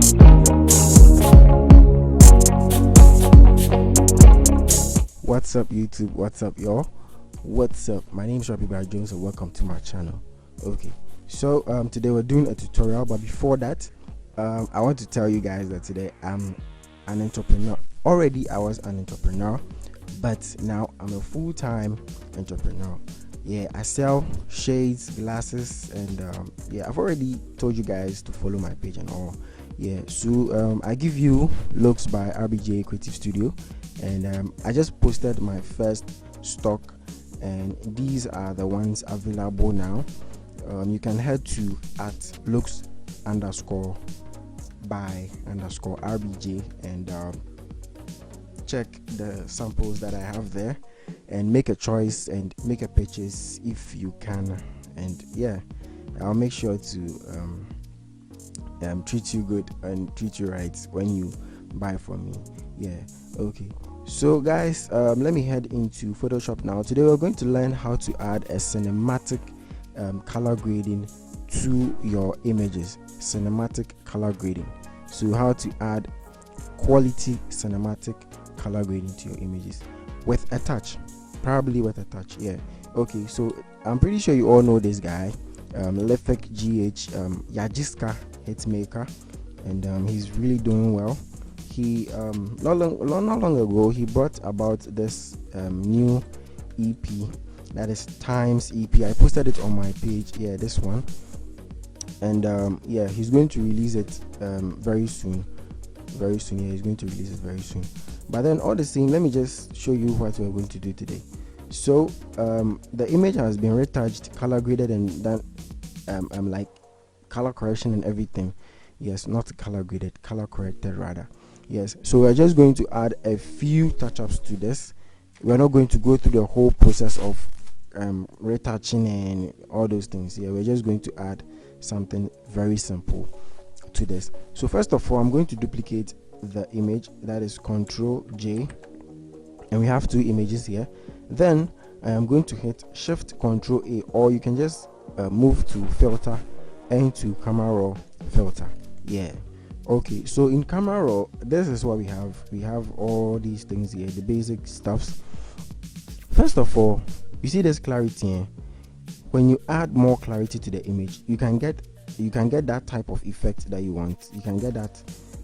What's up YouTube, what's up y'all, what's up? My name is Rapibar Jones and welcome to my channel. Okay, so today we're doing a tutorial, but before that I want to tell you guys that today I'm an entrepreneur. Already I was an entrepreneur, but now I'm a full-time entrepreneur. Yeah, I sell shades, glasses, and yeah, I've already told you guys to follow my page and all. Yeah, so I give you looks by RBJ Creative Studio, and I just posted my first stock, and these are the ones available now. You can head to @looks_by_RBJ and check the samples that I have there and make a choice and make a purchase if you can. And yeah, I'll make sure to treat you good and treat you right when you buy from me. Yeah, okay, so guys, let me head into Photoshop now. Today we're going to learn how to add a cinematic color grading to your images. Cinematic color grading. So how to add quality cinematic color grading to your images with a touch, probably with a touch. Yeah, okay, so I'm pretty sure you all know this guy, Lefek GH, Yajiska Hitmaker, and he's really doing well. He not long ago he brought about this new EP, that is Times EP. I posted it on my page. Yeah, this one. And yeah, he's going to release it very soon. Yeah, he's going to release it very soon. But then all the same, let me just show you what we're going to do today. So the image has been retouched, color graded, and done like color correction and everything. Yes, not color graded, color corrected rather. Yes, so we're just going to add a few touch-ups to this. We're not going to go through the whole process of retouching and all those things. Yeah, we're just going to add something very simple to this. So first of all, I'm going to duplicate the image. That is Ctrl J, and we have two images here. Then I am going to hit Shift Ctrl A, or you can just move to filter and to camera raw filter. Yeah, okay, so in camera raw, this is what we have all these things here, the basic stuffs. First of all, you see this clarity, eh? When you add more clarity to the image, you can get that type of effect that you want. You can get that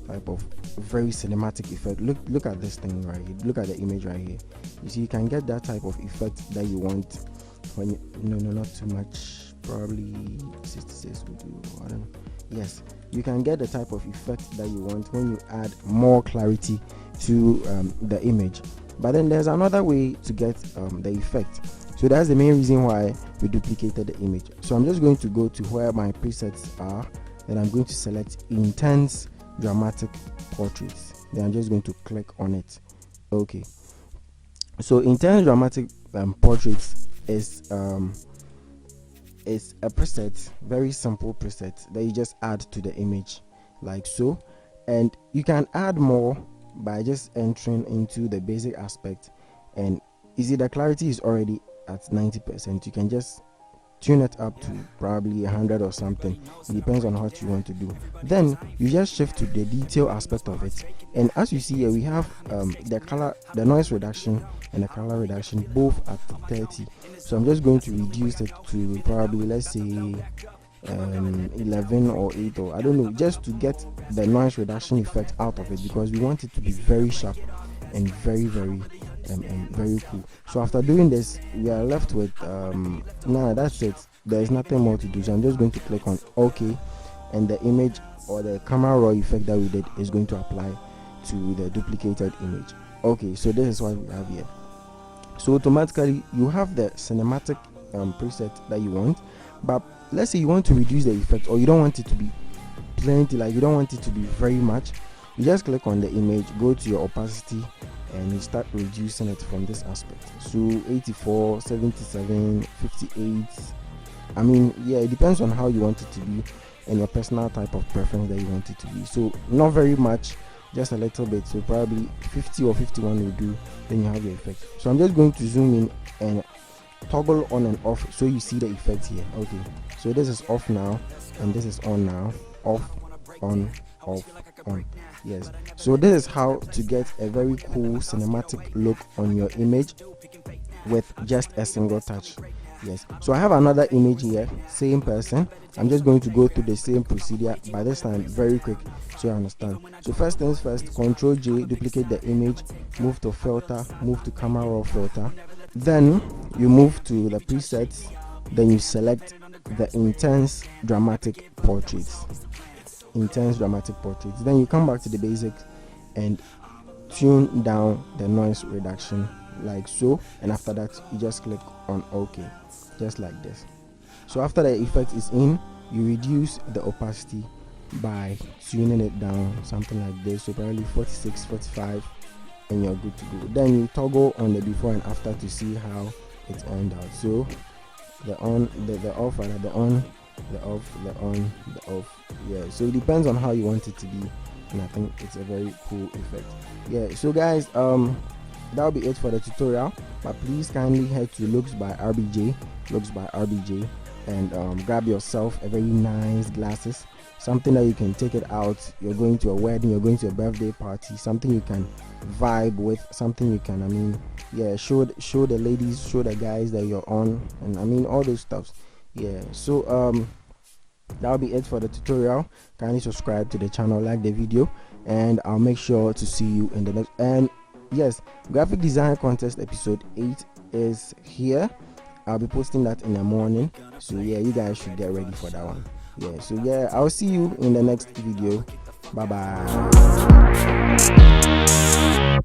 type of very cinematic effect. Look at this thing right here. Look at the image right here. You see, you can get that type of effect that you want when you, no, not too much, probably 66 will do, I don't know. Yes, you can get the type of effect that you want when you add more clarity to the image. But then there's another way to get the effect. So that's the main reason why we duplicated the image. So I'm just going to go to where my presets are, then I'm going to select Intense Dramatic Portraits. Then I'm just going to click on it. Okay, so Intense Dramatic Portraits is a preset, very simple preset that you just add to the image like so, and you can add more by just entering into the basic aspect. And you see the clarity is already at 90%. You can just tune it up to probably 100 or something. It depends on what you want to do. Then you just shift to the detail aspect of it, and as you see here, we have the noise reduction and the color reduction both at 30. So I'm just going to reduce it to probably, let's say 11 or 8, or I don't know, just to get the noise reduction effect out of it, because we want it to be very sharp and very cool. So after doing this, we are left with now that's it. There is nothing more to do. So I'm just going to click on OK, and the image or the camera raw effect that we did is going to apply to the duplicated image. Okay, so this is what we have here. So automatically you have the cinematic preset that you want, but let's say you want to reduce the effect, or you don't want it to be plenty, like you don't want it to be very much. You just click on the image, go to your opacity, and you start reducing it from this aspect. So 84, 77, 58. I mean, yeah, it depends on how you want it to be and your personal type of preference that you want it to be. So not very much, just a little bit. So probably 50 or 51 will do. Then you have your effect. So I'm just going to zoom in and toggle on and off so you see the effect here. Okay, so this is off now and this is on now. Off, on, off, on. Yes, so this is how to get a very cool cinematic look on your image with just a single touch. Yes, so I have another image here, same person. I'm just going to go through the same procedure, by this time very quick, so you understand. So first things first, Control J, duplicate the image, move to filter, move to camera raw filter, then you move to the presets, then you select the intense dramatic portraits. Then you come back to the basics and tune down the noise reduction like so, and after that you just click on OK, just like this. So after the effect is in, you reduce the opacity by tuning it down, something like this, so probably 46, 45, and you're good to go. Then you toggle on the before and after to see how it turned out. So the on, the off, rather, the on, the off, the on, the off. Yeah, so it depends on how you want it to be, and I think it's a very cool effect. Yeah, so guys, that'll be it for the tutorial, but please kindly head to Looks by RBJ, and grab yourself a very nice glasses, something that you can take it out. You're going to a wedding, you're going to a birthday party, something you can vibe with, something you can, I mean, yeah, show the ladies, show the guys that you're on, and I mean all those stuffs. Yeah, so that'll be it for the tutorial. Kindly subscribe to the channel, like the video, and I'll make sure to see you in the next. And yes, graphic design contest episode 8 is here. I'll be posting that in the morning, so yeah, you guys should get ready for that one. Yeah, so yeah, I'll see you in the next video. Bye bye.